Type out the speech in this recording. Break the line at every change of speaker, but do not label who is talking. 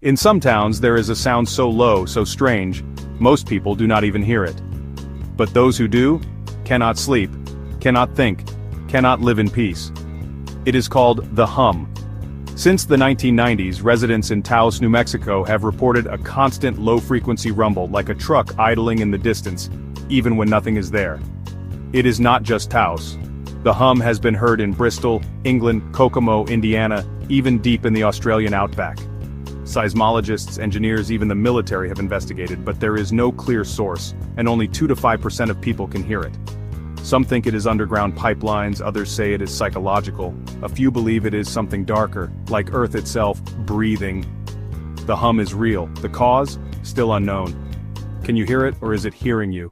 In some towns there is a sound so low, so strange, most people do not even hear it. But those who do, cannot sleep, cannot think, cannot live in peace. It is called the hum. Since the 1990s, residents in Taos, New Mexico have reported a constant low-frequency rumble like a truck idling in the distance, even when nothing is there. It is not just Taos. The hum has been heard in Bristol, England, Kokomo, Indiana, even deep in the Australian outback. Seismologists, engineers, even the military have investigated, but there is no clear source, and only 2 to 5% of people can hear it. Some think it is underground pipelines, others say it is psychological, a few believe it is something darker, like Earth itself, breathing. The hum is real, the cause, still unknown. Can you hear it, or is it hearing you?